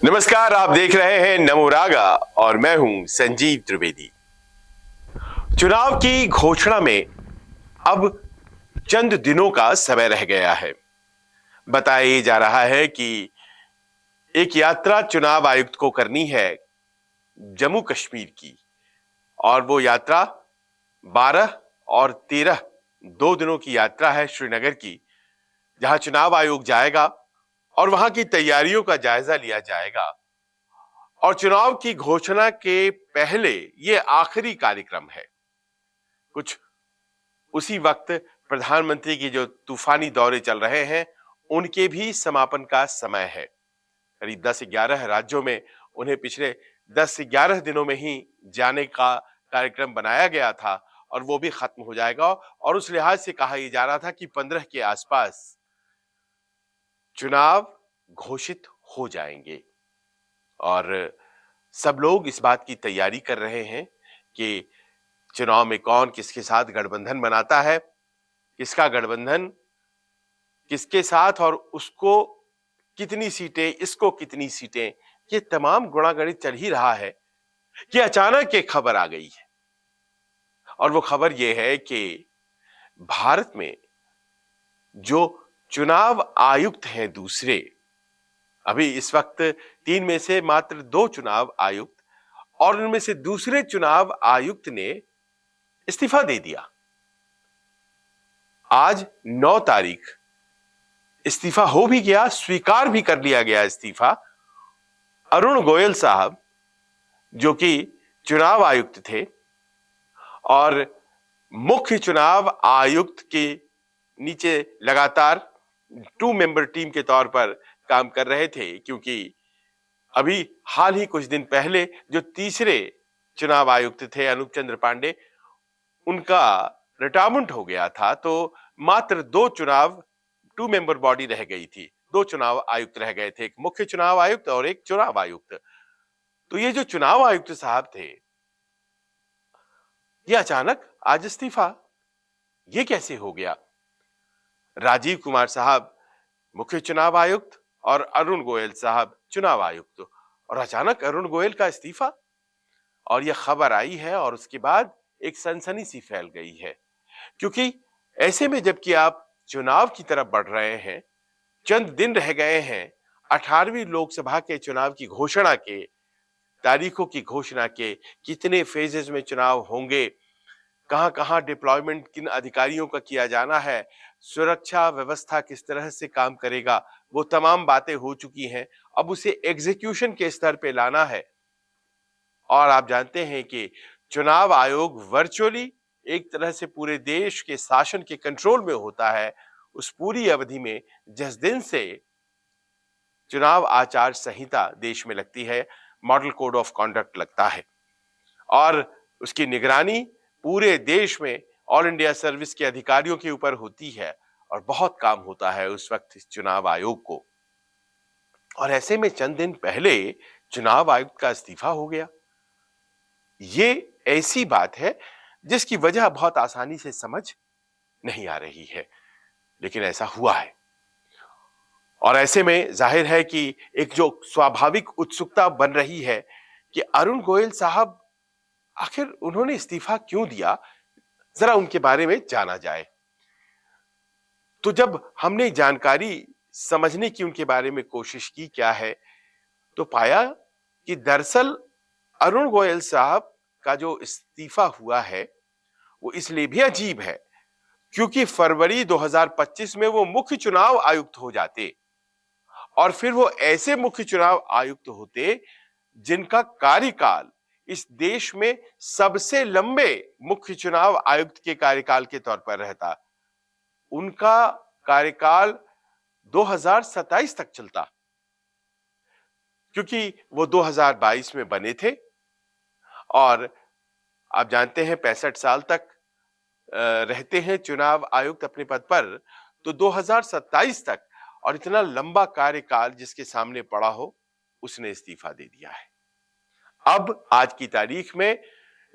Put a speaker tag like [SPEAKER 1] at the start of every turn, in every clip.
[SPEAKER 1] नमस्कार, आप देख रहे हैं नमो रागा और मैं हूं संजीव त्रिवेदी। चुनाव की घोषणा में अब चंद दिनों का समय रह गया है। बताया जा रहा है कि एक यात्रा चुनाव आयुक्त को करनी है जम्मू कश्मीर की, और वो यात्रा 12 और 13 2 दिनों की यात्रा है श्रीनगर की, जहां चुनाव आयोग जाएगा और वहां की तैयारियों का जायजा लिया जाएगा। और चुनाव की घोषणा के पहले ये आखिरी कार्यक्रम है। कुछ उसी वक्त प्रधानमंत्री की जो तूफानी दौरे चल रहे हैं, उनके भी समापन का समय है। करीब 10-11 राज्यों में उन्हें पिछले 10-11 दिनों में ही जाने का कार्यक्रम बनाया गया था, और वो भी खत्म हो जाएगा। और उस लिहाज से कहा यह जा रहा था कि 15 के आसपास चुनाव घोषित हो जाएंगे। और सब लोग इस बात की तैयारी कर रहे हैं कि चुनाव में कौन किसके साथ गठबंधन बनाता है, किसका गठबंधन किसके साथ, और उसको कितनी सीटें, इसको कितनी सीटें, ये तमाम गुणागणित चल ही रहा है कि अचानक एक खबर आ गई है। और वो खबर ये है कि भारत में जो चुनाव आयुक्त हैं दूसरे, अभी इस वक्त 3 में से मात्र 2 चुनाव आयुक्त, और उनमें से दूसरे चुनाव आयुक्त ने इस्तीफा दे दिया। आज 9 तारीख इस्तीफा हो भी गया, स्वीकार भी कर लिया गया इस्तीफा। अरुण गोयल साहब, जो कि चुनाव आयुक्त थे और मुख्य चुनाव आयुक्त के नीचे लगातार 2 मेंबर टीम के तौर पर काम कर रहे थे, क्योंकि अभी हाल ही कुछ दिन पहले जो तीसरे चुनाव आयुक्त थे अनूप चंद्र पांडे, उनका रिटायरमेंट हो गया था। तो मात्र 2 चुनाव 2 मेंबर बॉडी रह गई थी, 2 चुनाव आयुक्त रह गए थे, एक मुख्य चुनाव आयुक्त और एक चुनाव आयुक्त। तो ये जो चुनाव आयुक्त साहब थे, ये अचानक आज इस्तीफा, ये कैसे हो गया? राजीव कुमार साहब मुख्य चुनाव आयुक्त और अरुण गोयल साहब चुनाव आयुक्त, और अचानक अरुण गोयल का इस्तीफा। और यह खबर आई है और उसके बाद एक सनसनी सी फैल गई है, क्योंकि ऐसे में जबकि आप चुनाव की तरफ बढ़ रहे हैं, चंद दिन रह गए हैं 18वीं लोकसभा के चुनाव की घोषणा के, तारीखों की घोषणा के, कितने फेजेस में चुनाव होंगे, कहां-कहां डिप्लॉयमेंट किन अधिकारियों का किया जाना है, सुरक्षा व्यवस्था किस तरह से काम करेगा, वो तमाम बातें हो चुकी हैं। अब उसे एग्जीक्यूशन के स्तर पे लाना है। और आप जानते हैं कि चुनाव आयोग वर्चुअली एक तरह से पूरे देश के शासन के कंट्रोल में होता है। उस पूरी अवधि में जिस दिन से चुनाव आचार संहिता देश में लगती है, मॉडल कोड ऑफ कॉन्डक्ट लगता है, और उसकी निगरानी पूरे देश में ऑल इंडिया सर्विस के अधिकारियों के ऊपर होती है, और बहुत काम होता है उस वक्त इस चुनाव आयोग को। और ऐसे में चंद दिन पहले चुनाव आयुक्त का इस्तीफा हो गया। ये ऐसी बात है जिसकी वजह बहुत आसानी से समझ नहीं आ रही है, लेकिन ऐसा हुआ है। और ऐसे में जाहिर है कि एक जो स्वाभाविक उत्सुकता बन रही है कि अरुण गोयल साहब आखिर उन्होंने इस्तीफा क्यों दिया, जरा उनके बारे में जाना जाए। तो जब हमने जानकारी समझने की उनके बारे में कोशिश की क्या है, तो पाया कि दरअसल अरुण गोयल साहब का जो इस्तीफा हुआ है वो इसलिए भी अजीब है क्योंकि फरवरी 2025 में वो मुख्य चुनाव आयुक्त हो जाते, और फिर वो ऐसे मुख्य चुनाव आयुक्त होते जिनका कार्यकाल इस देश में सबसे लंबे मुख्य चुनाव आयुक्त के कार्यकाल के तौर पर रहता। उनका कार्यकाल 2027 तक चलता, क्योंकि वो 2022 में बने थे, और आप जानते हैं 65 साल तक रहते हैं चुनाव आयुक्त अपने पद पर, तो 2027 तक, और इतना लंबा कार्यकाल जिसके सामने पड़ा हो, उसने इस्तीफा दे दिया है। अब आज की तारीख में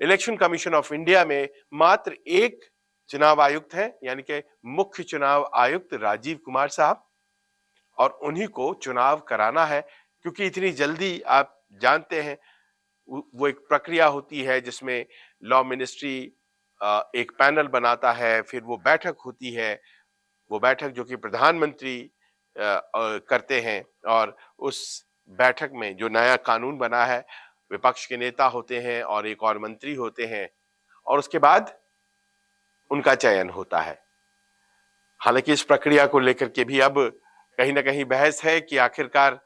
[SPEAKER 1] इलेक्शन कमीशन ऑफ इंडिया में मात्र एक चुनाव आयुक्त है, यानी कि मुख्य चुनाव आयुक्त राजीव कुमार साहब, और उन्हीं को चुनाव कराना है क्योंकि इतनी जल्दी आप जानते हैं वो एक प्रक्रिया होती है जिसमें लॉ मिनिस्ट्री एक पैनल बनाता है, फिर वो बैठक होती है, वो बैठक जो कि प्रधानमंत्री करते हैं, और उस बैठक में जो नया कानून बना है, विपक्ष के नेता होते हैं और एक और मंत्री होते हैं, और उसके बाद उनका चयन होता है। हालांकि इस प्रक्रिया को लेकर के भी अब कहीं ना कहीं बहस है कि आखिरकार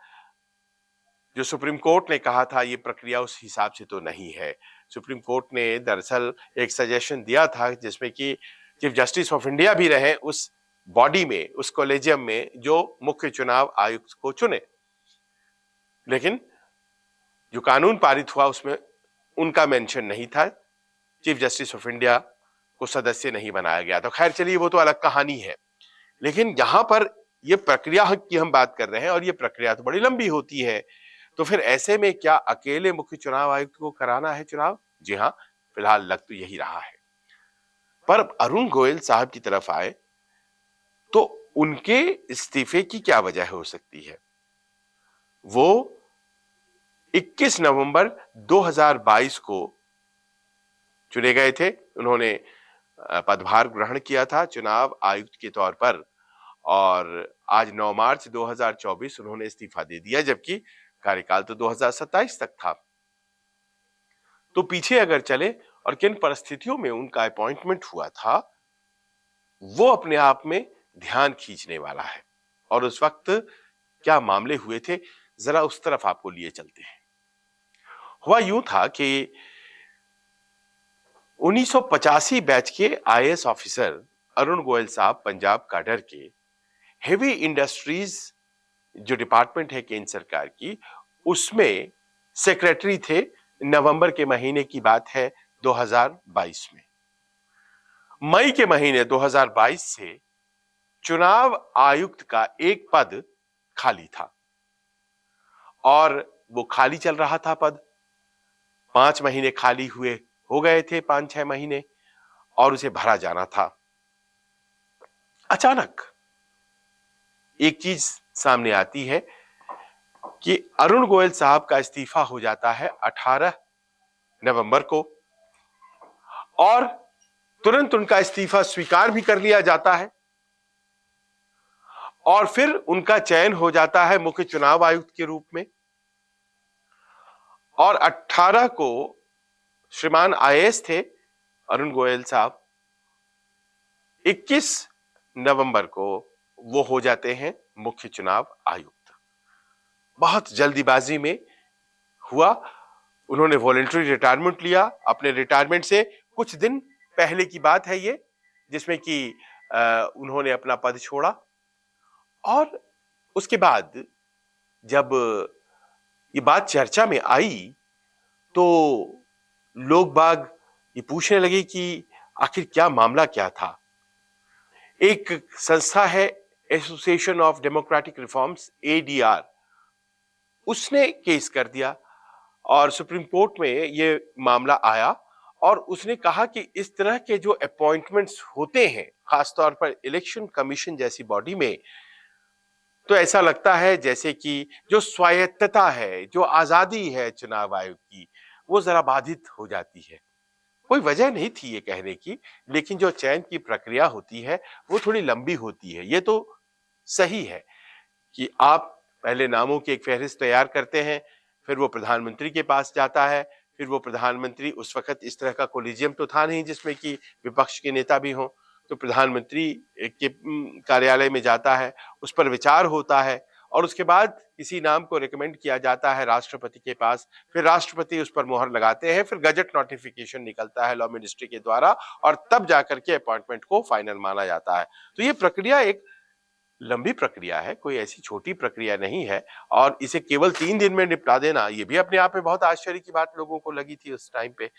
[SPEAKER 1] जो सुप्रीम कोर्ट ने कहा था ये प्रक्रिया उस हिसाब से तो नहीं है। सुप्रीम कोर्ट ने दरअसल एक सजेशन दिया था जिसमें कि चीफ जस्टिस ऑफ इंडिया भी रहे उस बॉडी में, उस कॉलेजियम में जो मुख्य चुनाव आयुक्त को चुने, लेकिन जो कानून पारित हुआ उसमें उनका मेंशन नहीं था, चीफ जस्टिस ऑफ इंडिया को सदस्य नहीं बनाया गया। तो खैर चलिए, वो तो अलग कहानी है। लेकिन यहां पर ये प्रक्रिया की हम बात कर रहे हैं और ये प्रक्रिया तो बड़ी लंबी होती है। तो फिर ऐसे में क्या अकेले मुख्य चुनाव आयुक्त को कराना है चुनाव? जी हां, फिलहाल लग तो यही रहा है। पर अरुण गोयल साहब की तरफ आए तो उनके इस्तीफे की क्या वजह हो सकती है? वो 21 नवंबर 2022 को चुने गए थे। उन्होंने पदभार ग्रहण किया था चुनाव आयुक्त के तौर पर, और आज 9 मार्च 2024 उन्होंने इस्तीफा दे दिया, जबकि कार्यकाल तो 2027 तक था। तो पीछे अगर चले और किन परिस्थितियों में उनका अपॉइंटमेंट हुआ था, वो अपने आप में ध्यान खींचने वाला है। और उस वक्त क्या मामले हुए थे, जरा उस तरफ आपको लिए चलते हैं। हुआ यूं था कि 1985 बैच के आईएएस ऑफिसर अरुण गोयल साहब पंजाब काडर के हेवी इंडस्ट्रीज जो डिपार्टमेंट है केंद्र सरकार की, उसमें सेक्रेटरी थे। नवंबर के महीने की बात है 2022 में। मई के महीने 2022 से चुनाव आयुक्त का एक पद खाली था, और वो खाली चल रहा था पद। 5 महीने खाली हुए हो गए थे, 5-6 महीने, और उसे भरा जाना था। अचानक एक चीज सामने आती है कि अरुण गोयल साहब का इस्तीफा हो जाता है 18 नवंबर को, और तुरंत उनका इस्तीफा स्वीकार भी कर लिया जाता है, और फिर उनका चयन हो जाता है मुख्य चुनाव आयुक्त के रूप में। और 18 को श्रीमान आईएएस थे अरुण गोयल साहब, 21 नवंबर को वो हो जाते हैं मुख्य चुनाव आयुक्त। बहुत जल्दीबाजी में हुआ। उन्होंने वॉलंटरी रिटायरमेंट लिया। अपने रिटायरमेंट से कुछ दिन पहले की बात है ये, जिसमें कि उन्होंने अपना पद छोड़ा। और उसके बाद जब ये बात चर्चा में आई तो लोग बाग ये पूछने लगे कि आखिर क्या मामला क्या था। एक संस्था है association of democratic reforms, ADR, उसने केस कर दिया और सुप्रीम कोर्ट में ये मामला आया, और उसने कहा कि इस तरह के जो अपॉइंटमेंट्स होते हैं खासतौर पर इलेक्शन कमीशन जैसी बॉडी में, तो ऐसा लगता है जैसे कि जो स्वायत्तता है, जो आजादी है चुनाव आयोग की, वो जरा बाधित हो जाती है। कोई वजह नहीं थी ये कहने की, लेकिन जो चयन की प्रक्रिया होती है वो थोड़ी लंबी होती है। ये तो सही है कि आप पहले नामों की एक फहरिस्त तैयार करते हैं, फिर वो प्रधानमंत्री के पास जाता है, फिर वो प्रधानमंत्री, उस वक्त इस तरह का कोलिजियम तो था नहीं जिसमें कि विपक्ष के नेता भी हों, तो प्रधानमंत्री के कार्यालय में जाता है, उस पर विचार होता है, और उसके बाद किसी नाम को रिकमेंड किया जाता है राष्ट्रपति के पास, फिर राष्ट्रपति उस पर मोहर लगाते हैं, फिर गजट नोटिफिकेशन निकलता है लॉ मिनिस्ट्री के द्वारा, और तब जाकर के अपॉइंटमेंट को फाइनल माना जाता है। तो ये प्रक्रिया एक लंबी प्रक्रिया है, कोई ऐसी छोटी प्रक्रिया नहीं है, और इसे केवल 3 दिन में निपटा देना ये भी अपने आप में बहुत आश्चर्य की बात लोगों को लगी थी उस टाइम पे।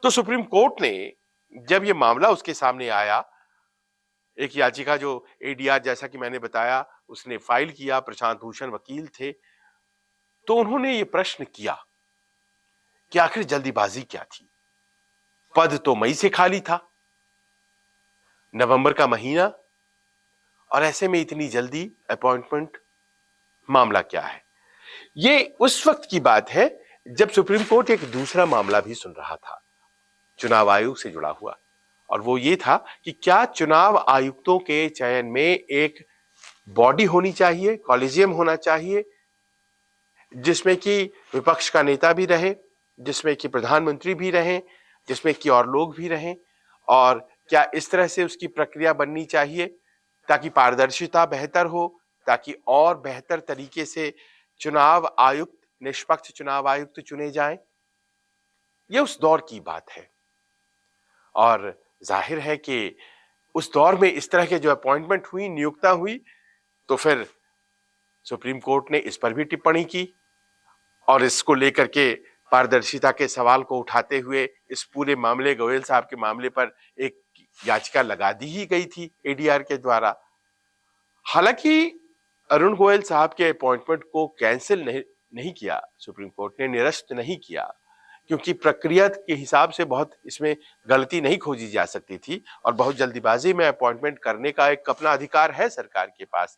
[SPEAKER 1] तो सुप्रीम कोर्ट ने जब ये मामला उसके सामने आया, एक याचिका जो एडीआर, जैसा कि मैंने बताया, उसने फाइल किया, प्रशांत भूषण वकील थे, तो उन्होंने ये प्रश्न किया कि आखिर जल्दीबाजी क्या थी? पद तो मई से खाली था, नवंबर का महीना, और ऐसे में इतनी जल्दी अपॉइंटमेंट, मामला क्या है? ये उस वक्त की बात है जब सुप्रीम कोर्ट एक दूसरा मामला भी सुन रहा था, चुनाव आयोग से जुड़ा हुआ। और वो ये था कि क्या चुनाव आयुक्तों के चयन में एक बॉडी होनी चाहिए, कॉलेजियम होना चाहिए, जिसमें कि विपक्ष का नेता भी रहे, जिसमें कि प्रधानमंत्री भी रहें, जिसमें कि और लोग भी रहें, और क्या इस तरह से उसकी प्रक्रिया बननी चाहिए ताकि पारदर्शिता बेहतर हो, ताकि और बेहतर तरीके से चुनाव आयुक्त, निष्पक्ष चुनाव आयुक्त चुने जाएं। ये उस दौर की बात है और जाहिर है कि उस दौर में इस तरह के जो अपॉइंटमेंट हुई, नियुक्ता हुई, तो फिर सुप्रीम कोर्ट ने इस पर भी टिप्पणी की और इसको लेकर के पारदर्शिता के सवाल को उठाते हुए इस पूरे मामले, गोयल साहब के मामले पर एक याचिका लगा दी ही गई थी एडीआर के द्वारा। हालांकि अरुण गोयल साहब के अपॉइंटमेंट को कैंसिल नहीं किया सुप्रीम कोर्ट ने, निरस्त नहीं किया, क्योंकि प्रक्रिया के हिसाब से बहुत इसमें गलती नहीं खोजी जा सकती थी और बहुत जल्दीबाजी में अपॉइंटमेंट करने का एक अपना अधिकार है सरकार के पास।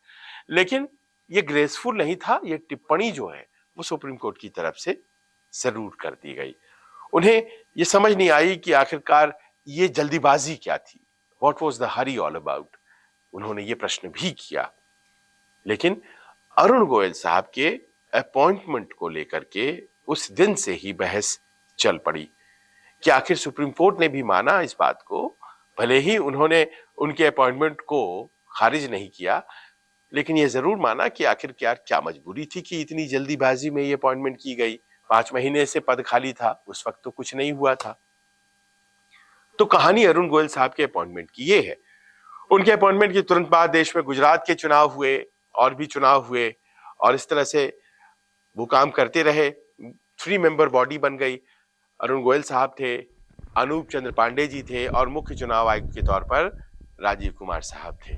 [SPEAKER 1] लेकिन ये ग्रेसफुल नहीं था, ये टिप्पणी जो है वो सुप्रीम कोर्ट की तरफ से जरूर कर दी गई। उन्हें ये समझ नहीं आई कि आखिरकार ये जल्दीबाजी क्या थी, what was the Hari all about. उन्होंने ये प्रश्न भी किया। लेकिन अरुण गोयल साहब के अपॉइंटमेंट को लेकर के उस दिन से ही बहस चल पड़ी कि आखिर सुप्रीम कोर्ट ने भी माना इस बात को, भले ही उन्होंने उनके अपॉइंटमेंट को खारिज नहीं किया, लेकिन यह जरूर माना कि आखिर क्या मजबूरी थी कि इतनी जल्दीबाजी में ये अपॉइंटमेंट की गई। 5 महीने से पद खाली था, उस वक्त तो कुछ नहीं हुआ था। तो कहानी अरुण गोयल साहब के अपॉइंटमेंट की ये है। उनके अपॉइंटमेंट के तुरंत बाद देश में गुजरात के चुनाव हुए और भी चुनाव हुए और इस तरह से वो काम करते रहे। 3 मेंबर बॉडी बन गई। अरुण गोयल साहब थे, अनूप चंद्र पांडे जी थे और मुख्य चुनाव आयुक्त के तौर पर राजीव कुमार साहब थे।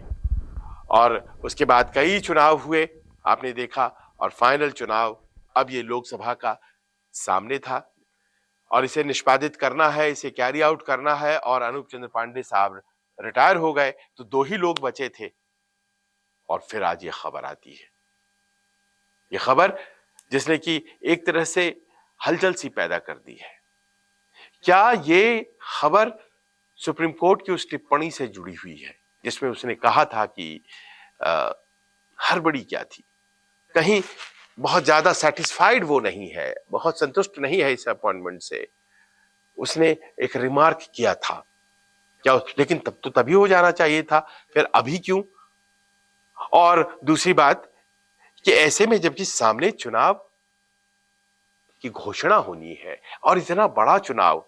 [SPEAKER 1] और उसके बाद कई चुनाव हुए, आपने देखा, और फाइनल चुनाव अब ये लोकसभा का सामने था और इसे निष्पादित करना है, इसे कैरी आउट करना है। और अनूप चंद्र पांडे साहब रिटायर हो गए तो 2 ही लोग बचे थे। और फिर आज ये खबर आती है, ये खबर जिसने कि एक तरह से हलचल सी पैदा कर दी है। क्या ये खबर सुप्रीम कोर्ट की उस टिप्पणी से जुड़ी हुई है जिसमें उसने कहा था कि हड़बड़ी क्या थी, कहीं बहुत ज्यादा सेटिस्फाइड वो नहीं है, बहुत संतुष्ट नहीं है इस अपॉइंटमेंट से। उसने एक रिमार्क किया था क्या, लेकिन तब तो तभी हो जाना चाहिए था, फिर अभी क्यों? और दूसरी बात कि ऐसे में जबकि सामने चुनाव की घोषणा होनी है और इतना बड़ा चुनाव,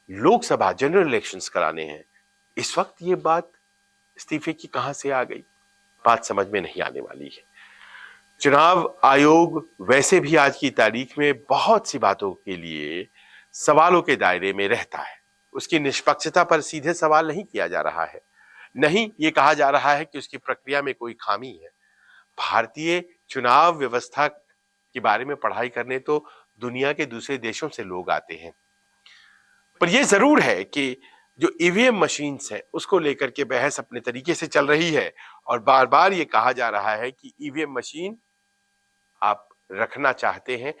[SPEAKER 1] लोकसभा जनरल इलेक्शंस कराने हैं, इस वक्त ये बात इस्तीफे की कहां से आ गई? बात समझ में नहीं आने वाली है। चुनाव आयोग वैसे भी आज की तारीख में बहुत सी बातों के लिए सवालों के दायरे में रहता है। उसकी निष्पक्षता पर सीधे सवाल नहीं किया जा रहा है, नहीं ये कहा जा रहा है कि उसकी प्रक्रिया में कोई खामी है। भारतीय चुनाव व्यवस्था के बारे में पढ़ाई करने तो दुनिया के दूसरे देशों से लोग आते हैं, पर यह जरूर है कि जो ईवीएम मशीन्स है उसको लेकर के बहस अपने तरीके से चल रही है और बार बार ये कहा जा रहा है कि ईवीएम मशीन आप रखना चाहते हैं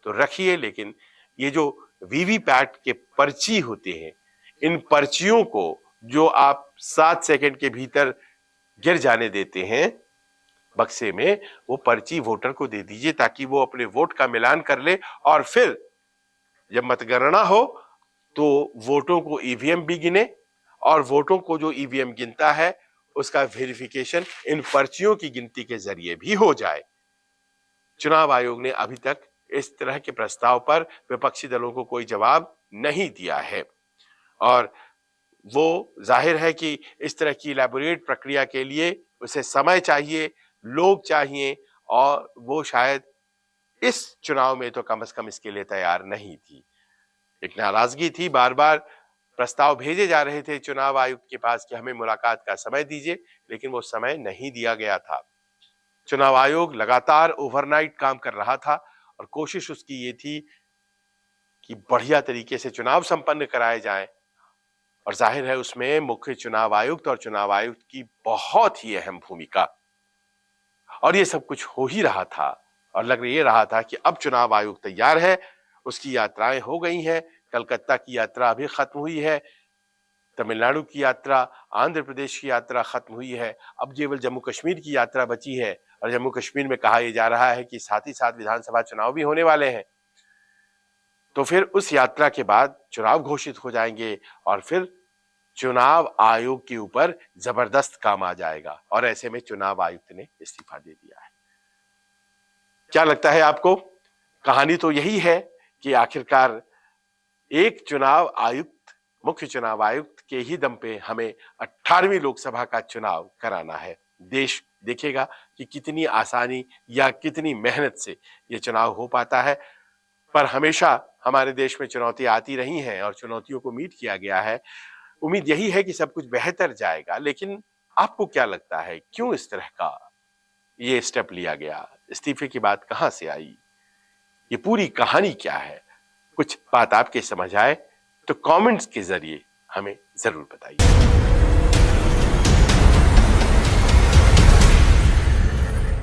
[SPEAKER 1] तो रखिए, लेकिन ये जो वीवीपैट के पर्ची होते हैं, इन पर्चियों को जो आप 7 सेकंड के भीतर गिर जाने देते हैं बक्से में, वो पर्ची वोटर को दे दीजिए ताकि वो अपने वोट का मिलान कर ले और फिर जब मतगणना हो तो वोटों को ईवीएम भी गिने और वोटों को जो ईवीएम गिनता है उसका वेरिफिकेशन इन पर्चियों की गिनती के जरिए भी हो जाए। चुनाव आयोग ने अभी तक इस तरह के प्रस्ताव पर विपक्षी दलों को कोई जवाब नहीं दिया है और वो जाहिर है कि इस तरह की इलैबोरेट प्रक्रिया के लिए उसे समय चाहिए, लोग चाहिए, और वो शायद इस चुनाव में तो कम से कम इसके लिए तैयार नहीं थी। एक नाराजगी थी, बार बार प्रस्ताव भेजे जा रहे थे चुनाव आयुक्त के पास कि हमें मुलाकात का समय दीजिए, लेकिन वो समय नहीं दिया गया था। चुनाव आयोग लगातार ओवरनाइट काम कर रहा था और कोशिश उसकी ये थी कि बढ़िया तरीके से चुनाव संपन्न कराए जाएं और जाहिर है उसमें मुख्य चुनाव आयुक्त और चुनाव आयुक्त की बहुत ही अहम भूमिका। और ये सब कुछ हो ही रहा था और लग ये रहा था कि अब चुनाव आयोग तैयार है, उसकी यात्राएं हो गई हैं, कलकत्ता की यात्रा अभी खत्म हुई है, तमिलनाडु की यात्रा, आंध्र प्रदेश की यात्रा खत्म हुई है, अब केवल जम्मू कश्मीर की यात्रा बची है और जम्मू कश्मीर में कहा यह जा रहा है कि साथ ही साथ विधानसभा चुनाव भी होने वाले हैं। तो फिर उस यात्रा के बाद चुनाव घोषित हो जाएंगे और फिर चुनाव आयोग के ऊपर जबरदस्त काम आ जाएगा और ऐसे में चुनाव आयुक्त ने इस्तीफा दे दिया है। क्या लगता है आपको? कहानी तो यही है कि आखिरकार एक चुनाव आयुक्त, मुख्य चुनाव आयुक्त के ही दम पे हमें 18वीं लोकसभा का चुनाव कराना है। देश देखेगा कि कितनी आसानी या कितनी मेहनत से ये चुनाव हो पाता है। पर हमेशा हमारे देश में चुनौतियां आती रही हैं और चुनौतियों को मीट किया गया है। उम्मीद यही है कि सब कुछ बेहतर जाएगा। लेकिन आपको क्या लगता है, क्यों इस तरह का ये स्टेप लिया गया? इस्तीफे की बात कहां से आई? ये पूरी कहानी क्या है? कुछ बात आपके समझ आए तो कमेंट्स के जरिए हमें जरूर बताइए।